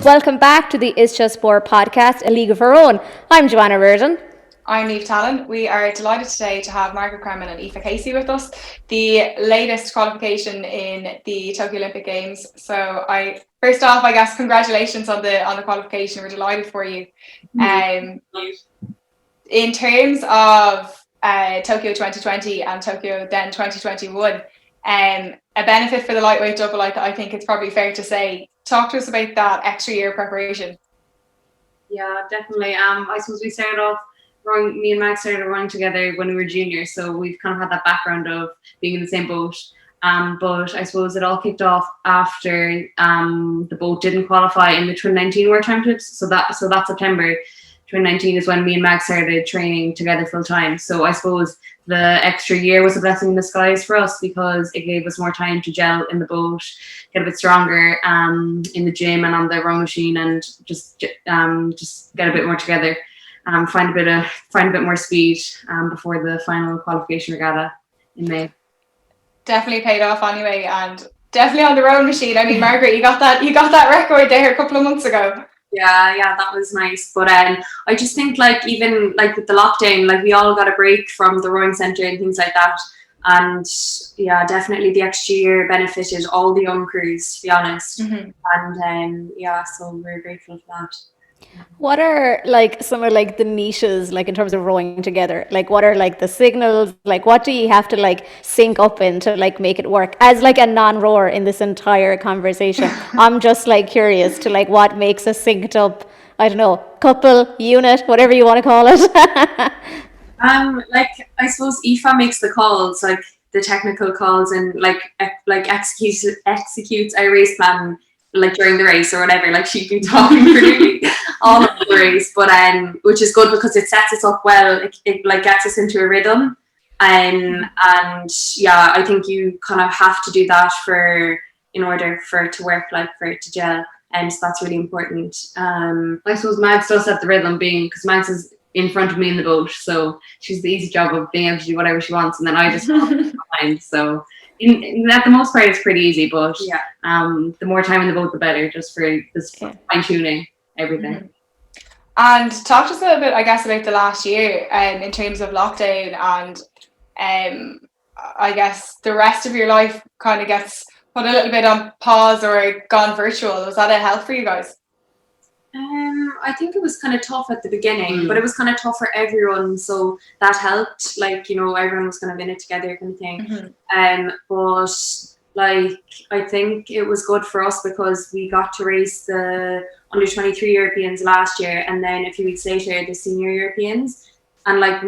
Welcome back to the It's Just Sport podcast, A League of Her Own. I'm Joanna Reardon. I'm Aoife Talon. We are delighted today to have Margaret Cremen and Aoife Casey with us, the latest qualification in the Tokyo Olympic Games. So first off, I guess congratulations on the qualification. We're delighted for you. In terms of Tokyo 2020 and Tokyo then 2021, a benefit for the lightweight double, I think it's probably fair to say. Talk to us about that extra year preparation. Yeah, definitely. I suppose we started off rowing, me and Max started rowing together when we were juniors, so we've kind of had that background of being in the same boat. But I suppose it all kicked off after the boat didn't qualify in the 2019 World Championships. So that September 2019 is when me and Max started training together full time. So I suppose the extra year was a blessing in disguise for us because it gave us more time to gel in the boat, get a bit stronger in the gym and on the rowing machine, and just get a bit more together. Find a bit more speed before the final qualification regatta in May. Definitely paid off anyway, and definitely on the rowing machine. I mean, Margaret, you got that record there a couple of months ago. Yeah, that was nice. But I just think even with the lockdown, we all got a break from the rowing centre and things like that. And yeah, definitely the extra year benefited all the young crews, to be honest. Mm-hmm. And so we're grateful for that. What are some of the niches in terms of rowing together? What are the signals? What do you have to sync up in to make it work? As a non-rower in this entire conversation, I'm just curious to what makes a synced up, I don't know, couple, unit, whatever you want to call it. I suppose Aoife makes the calls, the technical calls, and executes a race plan during the race or whatever. She'd be talking really all of the race, but which is good because it sets us up well. It gets us into a rhythm, and yeah, I think you kind of have to do that in order for it to work, for it to gel, and so that's really important. I suppose Max does set the rhythm, being because Max is in front of me in the boat, so she's the easy job of being able to do whatever she wants, and then I just behind. So at the most part, it's pretty easy, but yeah, the more time in the boat, the better, just for this fine tuning everything. Mm-hmm. And talk to us a little bit, I guess, about the last year, in terms of lockdown, and I guess the rest of your life kind of gets put a little bit on pause or gone virtual. Was that a help for you guys? I think it was kind of tough at the beginning, but it was kind of tough for everyone, so that helped. Everyone was kind of in it together, kind of thing. Mm-hmm. But I think it was good for us because we got to race the under 23 Europeans last year, and then a few weeks later the senior Europeans, and I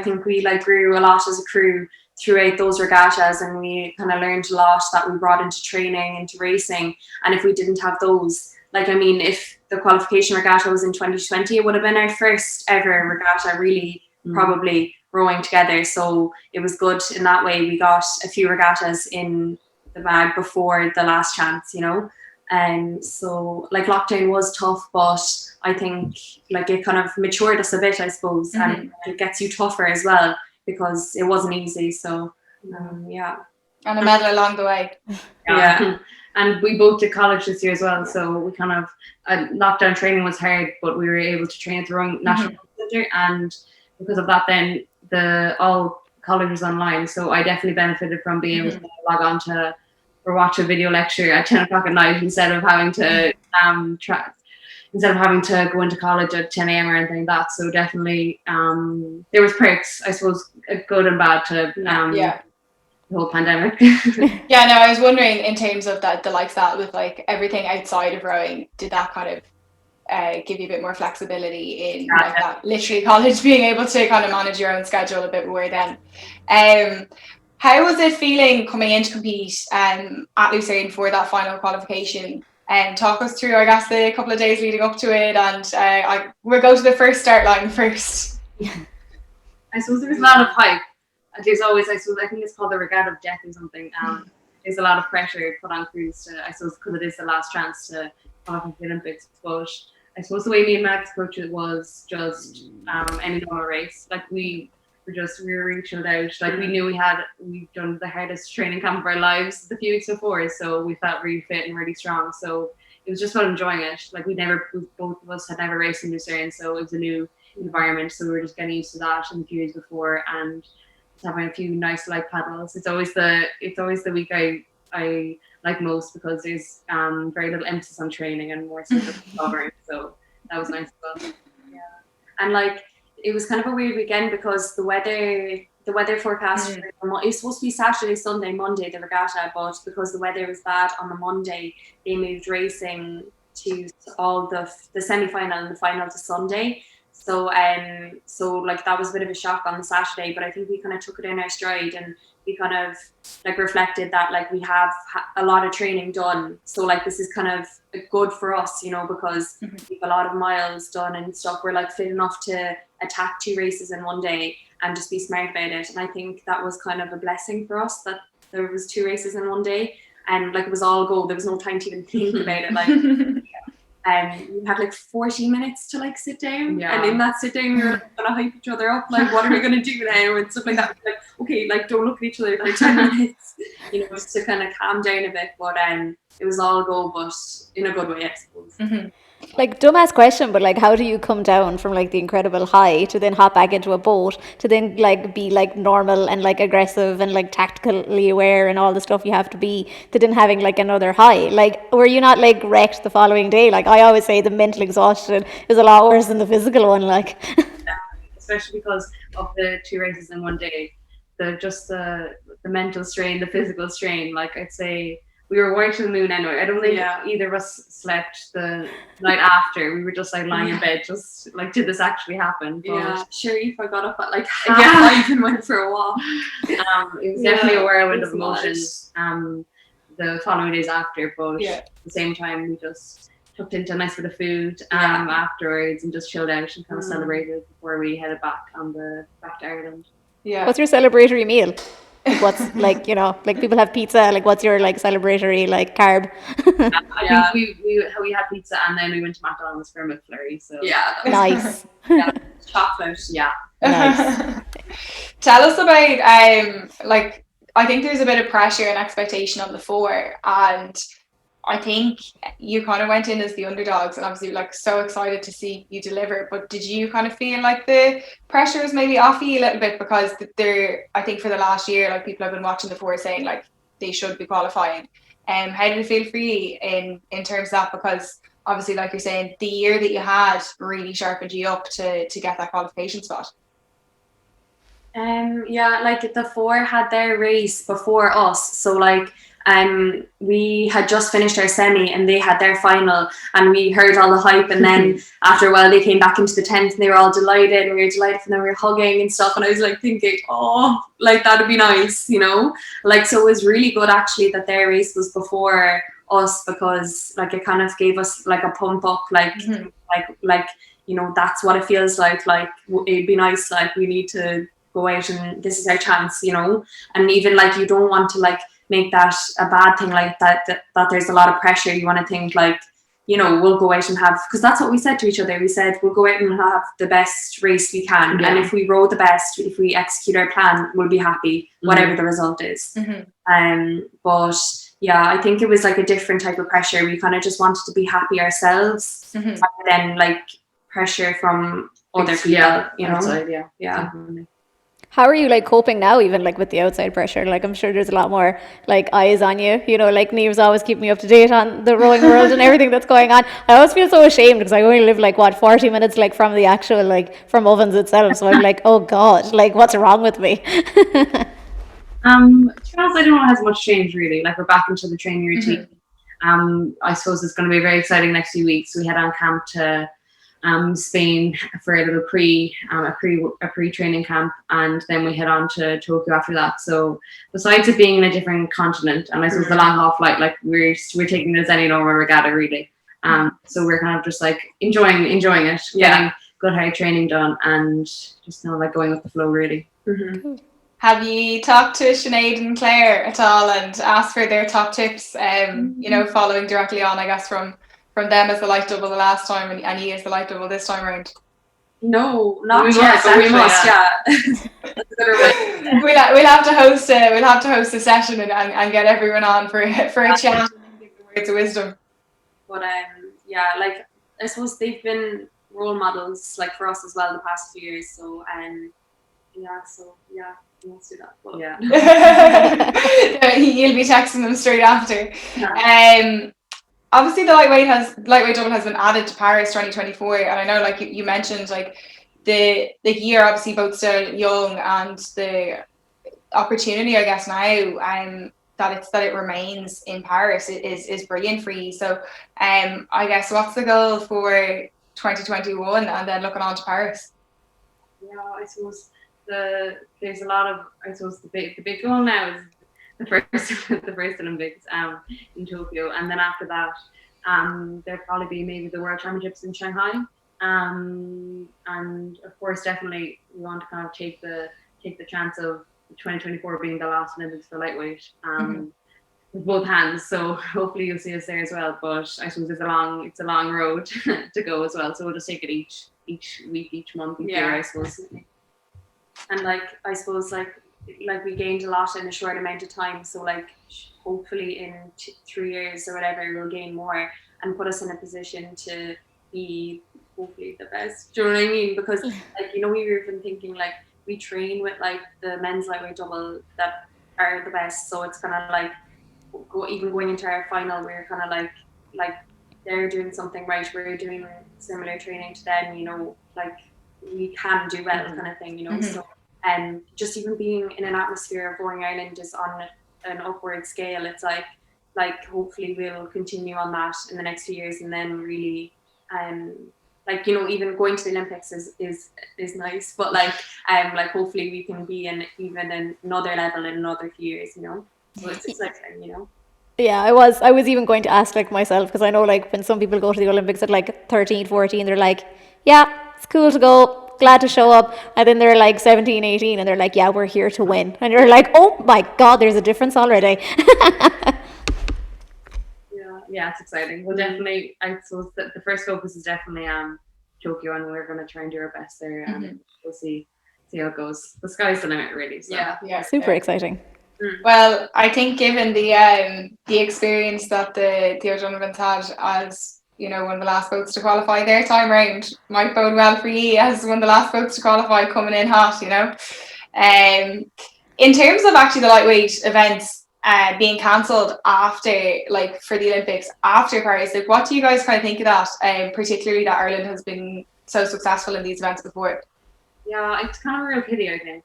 think we grew a lot as a crew throughout those regattas, and we kind of learned a lot that we brought into training, into racing. And if we didn't have those, if the qualification regatta was in 2020, it would have been our first ever regatta really probably rowing together. So it was good in that way. We got a few regattas in the bag before the last chance, and so lockdown was tough, but I think it kind of matured us a bit, I suppose. Mm-hmm. And it gets you tougher as well, because it wasn't easy. So yeah, and a medal along the way. Yeah. And we both did college this year as well, so we kind of lockdown training was hard, but we were able to train at the wrong national center, and because of that, then all college was online. So I definitely benefited from being able to log on to or watch a video lecture at 10 o'clock at night instead of having to go into college at 10 a.m. or anything like that. So definitely there was perks, I suppose, good and bad to the whole pandemic. Yeah, no, I was wondering in terms of the likes that with everything outside of rowing, did that kind of give you a bit more flexibility in that literally college, being able to kind of manage your own schedule a bit more then? How was it feeling coming in to compete at Lucerne for that final qualification? And talk us through, I guess, the couple of days leading up to it, and we'll go to the first start line first. I suppose there was a lot of hype. There's always, I think it's called the regatta of death or something. There's a lot of pressure put on crews to, I suppose, because it is the last chance to qualify for the Olympics. But I suppose the way me and Max approached it was just any normal race. We were really chilled out. We knew we'd done the hardest training camp of our lives the few weeks before, so we felt really fit and really strong. So it was just about enjoying it. Like both of us had never raced in Lucerne, so it was a new environment. So we were just getting used to that and the years before, and just having a few nice light paddles. It's always the week I like most because there's very little emphasis on training and more so just covering. So that was nice as well. Yeah, and like it was kind of a weird weekend because the weather forecast it was supposed to be Saturday, Sunday, Monday the regatta, but because the weather was bad on the Monday, they moved racing to all the semi-final and the final to Sunday. So like that was a bit of a shock on the Saturday, but I think we kind of took it in our stride and we kind of like reflected that like we have a lot of training done. So like this is kind of good for us, you know, because we've a lot of miles done and stuff. We're like fit enough to attack 2 races in one day and just be smart about it. And I think that was kind of a blessing for us that there was 2 races in one day and like it was all go. There was no time to even think about it. Like we had like 40 minutes to like sit down, and in that sit down we were like, gonna hype each other up, like what are we gonna do now and stuff like that. Like okay, like don't look at each other for 10 minutes, you know, just to kind of calm down a bit. But it was all go, but in a good way, I suppose. Like dumbass question, but like how do you come down from like the incredible high to then hop back into a boat to then like be like normal and like aggressive and like tactically aware and all the stuff you have to be to then having like another high? Like were you not like wrecked the following day? Like I always say the mental exhaustion is a lot worse than the physical one, like. Especially because of the 2 races in one day, the mental strain, the physical strain. Like I'd say we were way to the moon anyway. I don't think either of us slept the night after. We were just like lying in bed, just like, did this actually happen? But sure, if I got up at like half 5 and went for a walk. It was definitely a whirlwind of emotions the following days after, but at the same time we just tucked into a nice bit of food afterwards and just chilled out and kind of celebrated before we headed back to Ireland. Yeah. What's your celebratory meal? Like what's like, you know, like people have pizza, like what's your like celebratory like carb? I think we had pizza and then we went to McDonald's for a McFlurry. So Nice. Chocolate. Nice. Tell us about like I think there's a bit of pressure and expectation on the 4, and I think you kind of went in as the underdogs and obviously like so excited to see you deliver, but did you kind of feel like the pressure was maybe off you a little bit because I think for the last year, like people have been watching the 4 saying like they should be qualifying. How did it feel for you in terms of that? Because obviously like you're saying, the year that you had really sharpened you up to get that qualification spot. Like the 4 had their race before us, so like we had just finished our semi and they had their final and we heard all the hype, and then after a while they came back into the tent and they were all delighted and we were delighted and then we were hugging and stuff, and I was like thinking, oh, like that'd be nice, you know, like so it was really good actually that their race was before us, because like it kind of gave us like a pump up, like like you know, that's what it feels like it'd be nice, like we need to go out and this is our chance, you know. And even like you don't want to like make that a bad thing, like that there's a lot of pressure. You want to think like, you know, we'll go out and have, because that's what we said to each other, we said we'll go out and have the best race we can, and if we row the best, if we execute our plan, we'll be happy whatever the result is. But yeah, I think it was like a different type of pressure. We kind of just wanted to be happy ourselves, rather than like pressure from other people, you know. Outside, How are you like coping now, even like with the outside pressure? Like I'm sure there's a lot more like eyes on you, you know, like Niamh's always keeping me up to date on the rowing world and everything that's going on. I always feel so ashamed because I only live like 40 minutes like from the actual like from Ovens itself, so I'm like, oh god, like what's wrong with me? To be honest, I don't know it has much change really. Like we're back into the training routine. I suppose it's going to be very exciting next few weeks. We head on camp to Spain for a little pre-training camp, and then we head on to Tokyo after that. So besides it being in a different continent, and I suppose the long haul flight, like we're taking it as any normal regatta really. So we're kind of just like enjoying it, getting good hard training done, and just kind of like going with the flow really. Have you talked to Sinead and Claire at all and asked for their top tips? You know, following directly on, I guess, from them as the light double the last time and you as the light double this time around? No, not yet. But we must, We'll have to host a session and get everyone on for a chat and give the words of wisdom. But yeah, like I suppose they've been role models like for us as well the past few years. So yeah, let's do that. But, yeah. You'll be texting them straight after. Yeah. Obviously the lightweight double has been added to Paris 2024, and I know like you mentioned like the year obviously both still young, and the opportunity I guess now that it remains in Paris is brilliant for you. So I guess what's the goal for 2021 and then looking on to Paris? Yeah, I suppose there's a lot of, I suppose the big goal now is the first Olympics in Tokyo, and then after that there'll probably be maybe the World Championships in Shanghai, and of course definitely we want to kind of take the chance of 2024 being the last Olympics for lightweight with both hands. So hopefully you'll see us there as well. But I suppose it's a long road to go as well. So we'll just take it each week, each month, each year, I suppose. And like I suppose like we gained a lot in a short amount of time. So like hopefully in 3 years or whatever we'll gain more and put us in a position to be hopefully the best. Do you know what I mean? Because like we were even thinking like we train with like the men's lightweight double that are the best. So it's kind of like going into our final, we're kind of like they're doing something right. We're doing similar training to them. Like we can do well, kind of thing. So just even being in an atmosphere of Roaring Ireland is on an upward scale. It's like hopefully we'll continue on that in the next few years, and then really even going to the Olympics is nice, but like hopefully we can be in even another level in another few years, so it's exciting. Yeah, I was even going to ask like myself, because I know like when some people go to the Olympics at like 13, 14, they're like, yeah, it's cool to go, glad to show up, and then they're like 17, 18 and they're like, yeah, we're here to win, and you're like, oh my god, there's a difference already. Yeah, it's exciting. Well, definitely, I suppose that the first focus is definitely Tokyo, and we're going to try and do our best there, and we'll see how it goes. The sky's the limit, really. So. Yeah, super exciting. Well, I think given the experience that the O'Donovans had as one of the last boats to qualify, their time round might bode well for you as one of the last boats to qualify, coming in hot. In terms of actually the lightweight events being cancelled after, like for the Olympics after Paris, like what do you guys kind of think of that? Particularly that Ireland has been so successful in these events before. Yeah, it's kind of a real pity, I think.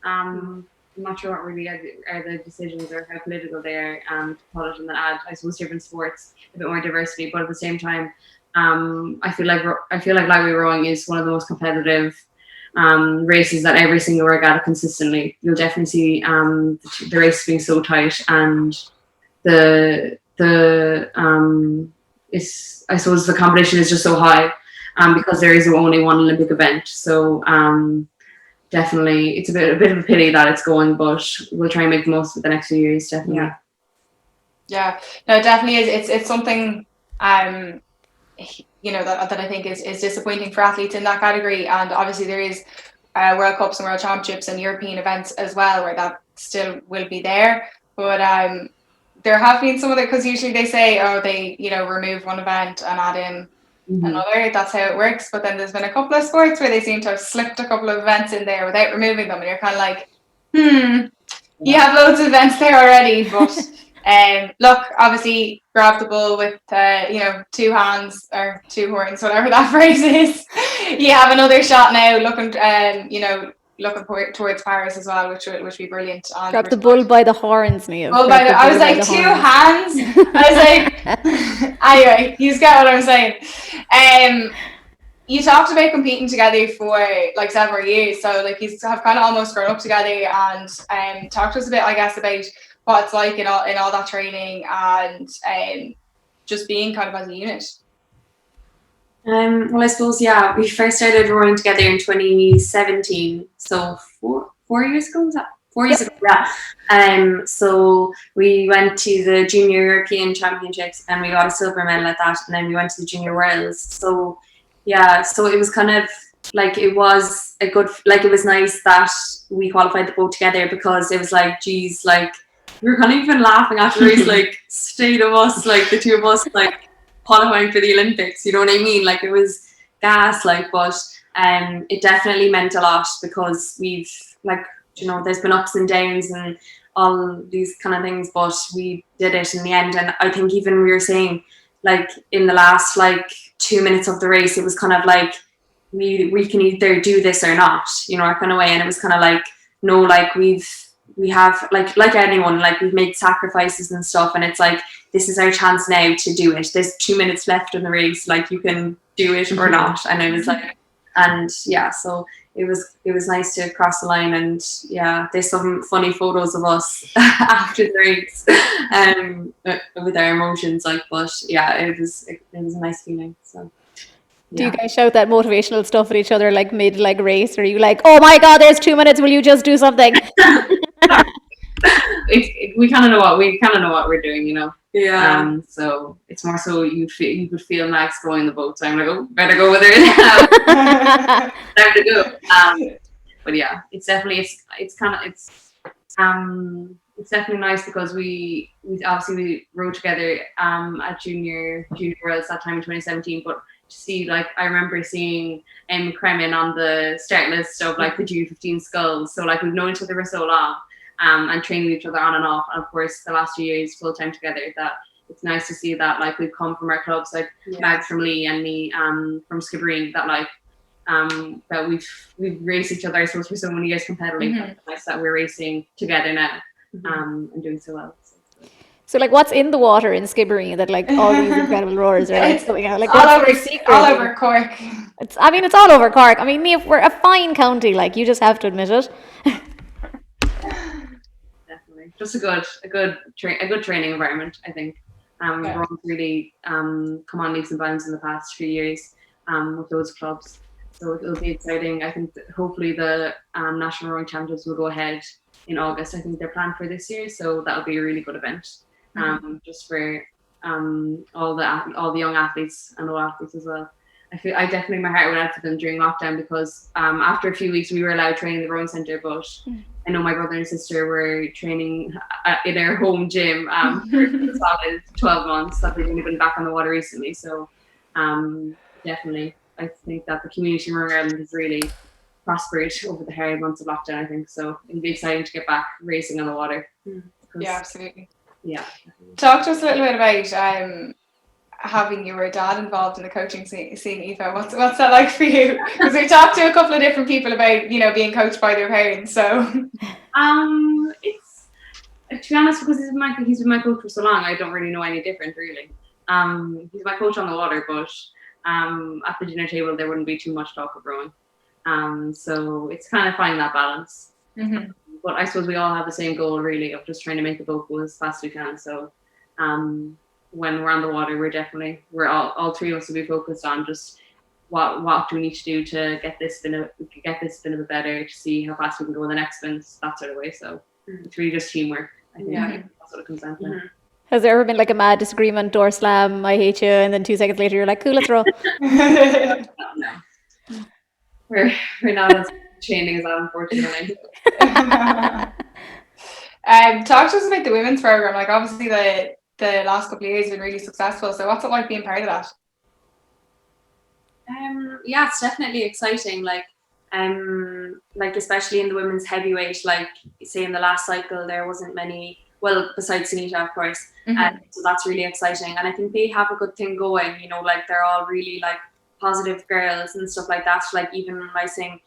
I'm not sure what really are the decisions or how political they are to put it in the ad. I suppose different sports, a bit more diversity, but at the same time, I feel like lightweight rowing is one of the most competitive races that every single regatta consistently. You'll definitely see the race being so tight, and I suppose the competition is just so high because there is only one Olympic event. So definitely it's a bit of a pity that it's going, but we'll try and make the most of it the next few years, definitely. Yeah, no, it definitely is. It's something that I think is disappointing for athletes in that category. And obviously there is World Cups and World Championships and European events as well, where that still will be there. But there have been some of it, because usually they say, they remove one event and add in another. That's how it works. But then there's been a couple of sports where they seem to have slipped a couple of events in there without removing them, and you're kind of like, you have loads of events there already. But look, obviously grab the bull with two hands or two horns, whatever that phrase is. You have another shot now, looking towards Paris as well, which would be brilliant. Grab the bull by the horns, Niamh. I was like, two hands. I was like, anyway, you get what I'm saying. You talked about competing together for like several years, so like you have kind of almost grown up together, and talk to us a bit, I guess, about what it's like in all that training and just being kind of as a unit. Well, I suppose, we first started rowing together in 2017, so four years ago, was that? 4 years ago, yeah. So we went to the Junior European Championships and we got a silver medal at that, and then we went to the Junior Worlds. So it was kind of like, it was it was nice that we qualified the boat together, because it was like, geez, like we were kind of even laughing after the race, like state of us, like the two of us, like qualifying for the Olympics. You know what I mean? Like it was gas, like, but it definitely meant a lot because we've like, you know, there's been ups and downs and all these kind of things, but we did it in the end. And I think even we were saying, like in the last like 2 minutes of the race, it was kind of like we can either do this or not, you know, kind of way. And it was kind of like, no, like we have like anyone, like we've made sacrifices and stuff, and it's like this is our chance now to do it. There's 2 minutes left in the race, like you can do it or not. And it was like, and yeah, so it was nice to cross the line. And yeah, there's some funny photos of us after the race with our emotions, like, but yeah, it was a nice feeling. So do you guys shout that motivational stuff at each other like mid like race, or are you like, oh my god, there's 2 minutes, will you just do something? We kind of know what we're doing, you know. Yeah. So it's more so you could feel Max throwing the boat. So I'm like, oh, better go with her now. Time to go. But yeah, it's definitely it's definitely nice because we obviously rode together at junior worlds that time in 2017. But to see, like, I remember seeing Cremen on the start list of like the junior 15 skulls. So like we've known each other for so long. And training each other on and off, and of course the last 2 years full time together. That it's nice to see that like we've come from our clubs, like Mag from Lee and me from Skibbereen, that like that we've raced each other, I suppose, for so many years competitively. It's nice that we're racing together now and doing so well. So like, what's in the water in Skibbereen that like all these incredible roars are like something out? Like, all what's over, the secret? all over Cork. It's all over Cork. I mean, Niamh, we're a fine county, like you just have to admit it. Just a good training environment, I think. We've really come on leaps and bounds in the past few years with those clubs, so it'll be exciting. I think that hopefully the national rowing championships will go ahead in August. I think they're planned for this year, so that'll be a really good event. Just for all the young athletes and old athletes as well. I definitely, my heart went out for them during lockdown because after a few weeks we were allowed training in the rowing centre, but I know my brother and sister were training in their home gym for a solid 12 months. That they've only been back on the water recently. So definitely, I think that the community in Ireland has really prospered over the hard months of lockdown, I think. So it'll be exciting to get back racing on the water. Yeah, absolutely. Yeah. Talk to us a little bit about having your dad involved in the coaching scene, Aoife. What's that like for you? Because we talked to a couple of different people about, you know, being coached by their parents. So it's, to be honest, because he's been my coach for so long, I don't really know any different really. He's my coach on the water, but at the dinner table there wouldn't be too much talk of rowing. So it's kind of finding that balance. But I suppose we all have the same goal really of just trying to make the boat go as fast as we can. So when we're on the water, we're all three of us will be focused on just what do we need to do to get this spin a bit better, to see how fast we can go in the next spins, that sort of way. So it's really just teamwork. I think that's what it comes down to. Has there ever been like a mad disagreement, door slam, I hate you, and then 2 seconds later you're like, cool, let's roll? No. We're not as training as that, unfortunately. Talk to us about the women's program. Like, obviously the last couple of years have been really successful. So what's it like being part of that? Yeah, it's definitely exciting. Like especially in the women's heavyweight, like say in the last cycle there wasn't many, well, besides Sinead, of course. So that's really exciting. And I think they have a good thing going, you know, like they're all really like positive girls and stuff like that. Like even racing,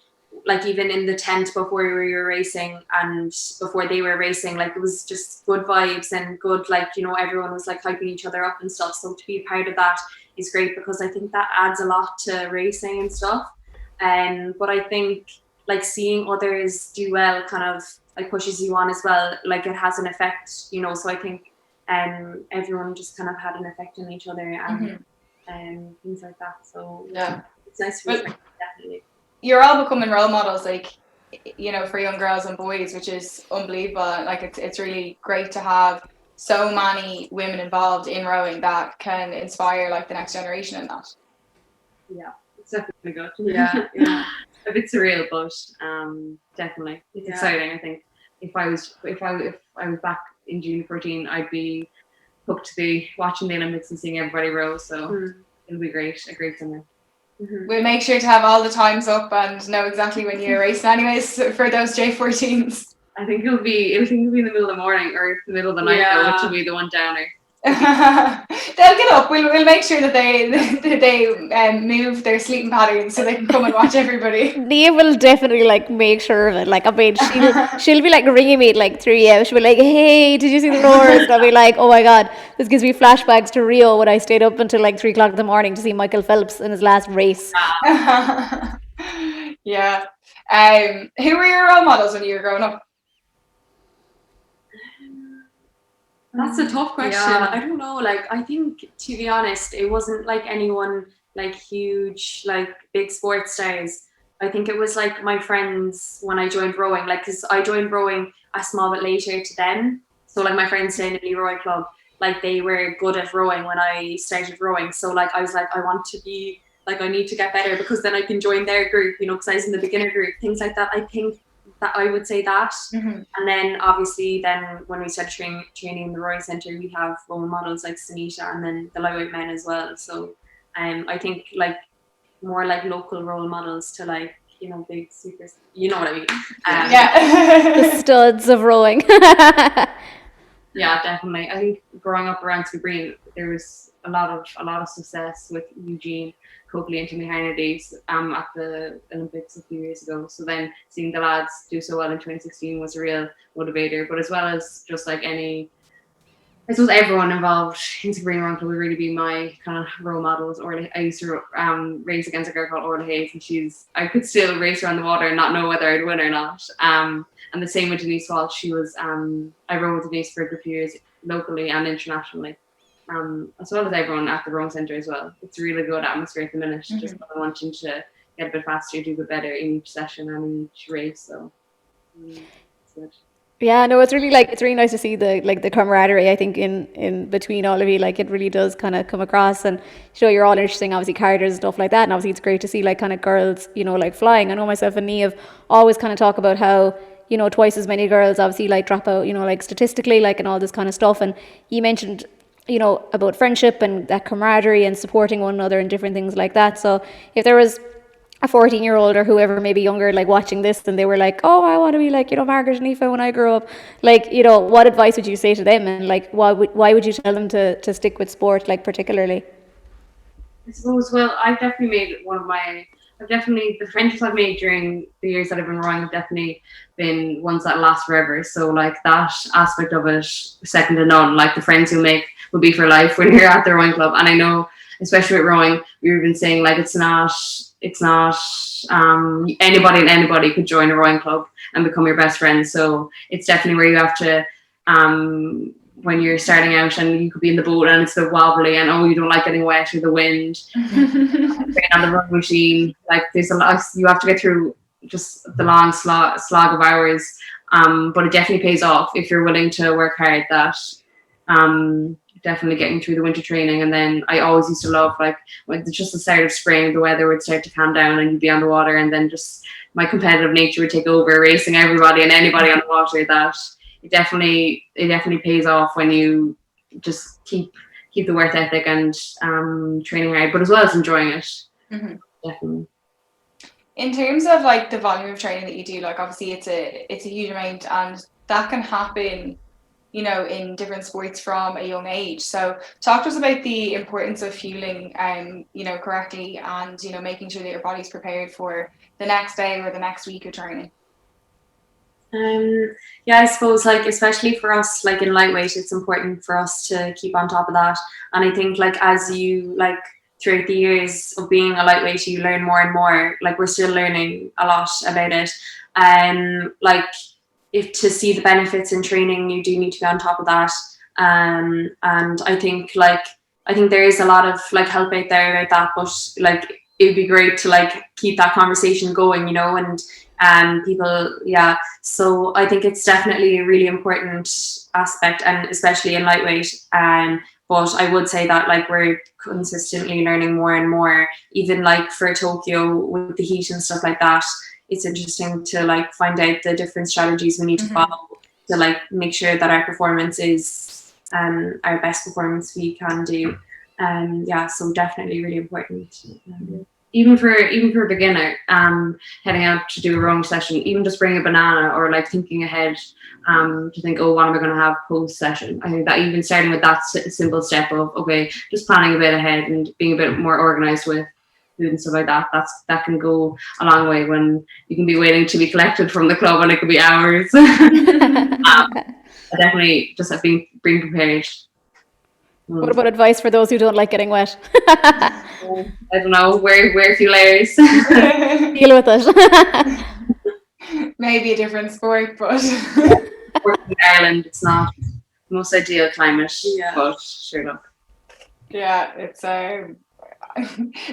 like even in the tent before we were racing and before they were racing, like it was just good vibes and good, like, you know, everyone was like hyping each other up and stuff. So to be part of that is great because I think that adds a lot to racing and stuff. But I think like seeing others do well kind of like pushes you on as well. Like it has an effect, you know. So I think everyone just kind of had an effect on each other and things like that. So yeah, it's nice to be definitely. You're all becoming role models, like, you know, for young girls and boys, which is unbelievable. Like it's really great to have so many women involved in rowing that can inspire like the next generation in that. Yeah, it's definitely good. Yeah. A bit surreal, but definitely it's exciting. I think if I was back in junior 14, I'd be hooked to watching the Olympics and seeing everybody row. So it'll be great, a great summer. We'll make sure to have all the times up and know exactly when you're racing anyways for those J14s. I think it'll be in the middle of the morning or the middle of the night though, which will be the one downer. They'll get up. We'll make sure that they move their sleeping patterns so they can come and watch everybody. Nia will definitely like make sure of it. Like, I mean, she'll be like ringing me at like 3 a.m. She'll be like, "Hey, did you see the roars?" And I'll be like, "Oh my god, this gives me flashbacks to Rio when I stayed up until like 3 o'clock in the morning to see Michael Phelps in his last race." Yeah. Who were your role models when you were growing up? That's a tough question. Yeah. I don't know. Like, I think, to be honest, it wasn't like anyone like huge, like big sports stars. I think it was like my friends when I joined rowing, like, because I joined rowing a small bit later to them. So like my friends staying in the rowing club, like they were good at rowing when I started rowing. So like I was like, I want to be like, I need to get better because then I can join their group, you know, because I was in the beginner group, things like that. I think that I would say that. And then obviously then when we started training in the rowing centre, we have role models like Sunita and then the lightweight men as well. So I think like more like local role models to like, you know, big super, you know what I mean? The studs of rowing. Yeah, definitely. I think growing up around Skibbereen, there was a lot of success with Eugene Coakley and Timmy Hernandez at the Olympics a few years ago. So then seeing the lads do so well in 2016 was a real motivator. But as well as just like I suppose everyone involved in Skibbereen Rowing Club would really be my kind of role models. I used to race against a girl called Orla Hayes, and I could still race around the water and not know whether I'd win or not. And the same with Denise Walsh. She was I rowed with Denise for a good few years locally and internationally. As well as everyone at the rowing centre as well. It's a really good atmosphere at the minute. Just wanting to get a bit faster, do a bit better in each session and in each race. So it's good. Yeah, no, it's really nice to see the camaraderie, I think, in between all of you. Like, it really does kind of come across, and you're all interesting, obviously, characters and stuff like that. And obviously it's great to see like kind of girls, you know, like flying. I know myself and Niamh always kind of talk about how, you know, twice as many girls obviously like drop out, you know, like statistically, like, and all this kind of stuff. And you mentioned, you know, about friendship and that camaraderie and supporting one another and different things like that. So if there was a 14-year-old or whoever, maybe younger, like watching this, and they were like, "Oh, I want to be like, you know, Margaret and Aoife when I grow up," like, you know, what advice would you say to them, and like why would you tell them to stick with sport, like, particularly? I suppose, well, the friendships I've made during the years that I've been rowing have definitely been ones that last forever. So like that aspect of it, second to none. Like the friends you make will be for life when you're at the rowing club. And I know, especially with rowing, we've been saying like it's not anybody and anybody could join a rowing club and become your best friend. So it's definitely where you have to when you're starting out and you could be in the boat and it's a bit wobbly and you don't like getting wet or the wind. On the rowing machine, like there's a lot you have to get through, just the long slog of hours. But it definitely pays off if you're willing to work hard. That definitely getting through the winter training, and then I always used to love like when it's just the start of spring, the weather would start to calm down and you'd be on the water, and then just my competitive nature would take over, racing everybody and anybody on the water. That it definitely pays off when you just keep the work ethic and training hard, but as well as enjoying it. Definitely. In terms of like the volume of training that you do, like obviously it's a huge amount, and that can happen, you know, in different sports from a young age. So talk to us about the importance of fueling, you know, correctly, and, you know, making sure that your body's prepared for the next day or the next week of training. Yeah, I suppose like especially for us, like in lightweight, it's important for us to keep on top of that. And I think like as you like throughout the years of being a lightweight, you learn more and more. Like we're still learning a lot about it. Like if to see the benefits in training, you do need to be on top of that. And I think there is a lot of like help out there about that, but like it would be great to like keep that conversation going, you know, and people, yeah. So I think it's definitely a really important aspect, and especially in lightweight. But I would say that like we're consistently learning more and more, even like for Tokyo with the heat and stuff like that. It's interesting to like find out the different strategies we need to follow to like make sure that our performance is our best performance we can do. Yeah, so definitely really important. Even for a beginner, heading out to do a rowing session, even just bring a banana or like thinking ahead, to think, oh, what am I going to have post session? I think that even starting with that simple step of, okay, just planning a bit ahead and being a bit more organized with food and stuff like that, that can go a long way when you can be waiting to be collected from the club and it could be hours. Definitely just being prepared. What about advice for those who don't like getting wet? I don't know, wear a few layers. Deal with it. Maybe a different sport, but Working in Ireland, it's not the most ideal climate, but sure enough. yeah, it's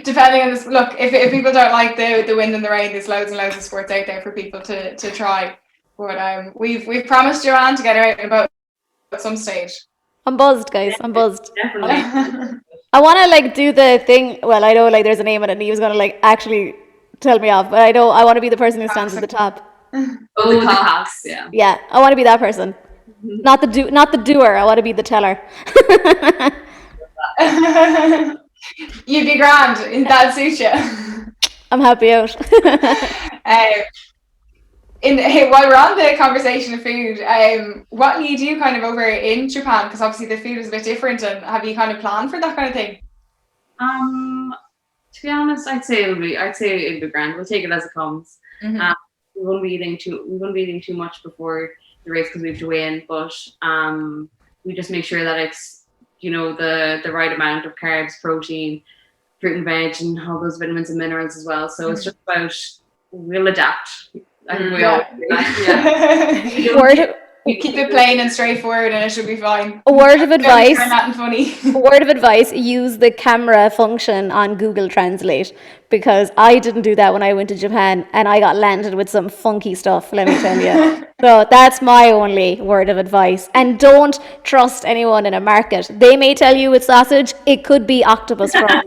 depending on this. Look, if people don't like the wind and the rain, there's loads and loads of sports out there for people to try. But we've promised Joanne to get her out and about at some stage. I'm buzzed, guys. I'm buzzed. Definitely. I want to like do the thing. Well, I know like there's a name in it, and he was gonna like actually tell me off. But I know I want to be the person who stands at the top. Oh, the cops, yeah. Yeah, I want to be that person. Not the doer. I want to be the teller. You'd be grand, and that suits you. I'm happy out. While we're on the conversation of food, what do you do kind of over in Japan? Because obviously the food is a bit different, and have you kind of planned for that kind of thing? To be honest, I'd say it'll be grand. We'll take it as it comes. Mm-hmm. We won't be eating too much before the race because we have to weigh in, but we just make sure that it's the right amount of carbs, protein, fruit and veg, and all those vitamins and minerals as well. So it's just about we'll adapt. I think we all keep it plain and straightforward, and it should be fine. A word of advice. Turn that funny. A word of advice: use the camera function on Google Translate, because I didn't do that when I went to Japan, and I got landed with some funky stuff. Let me tell you. So that's my only word of advice. And don't trust anyone in a market. They may tell you it's sausage. It could be octopus fries.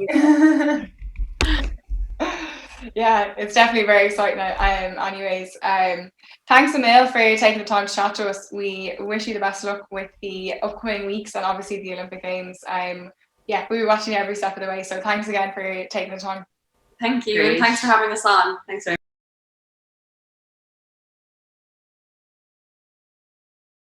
Yeah, it's definitely very exciting. Anyways, thanks Emil for taking the time to chat to us. We wish you the best of luck with the upcoming weeks and obviously the Olympic Games. We'll be watching you every step of the way. So thanks again for taking the time. Thank you, and thanks for having us on. Thanks very much.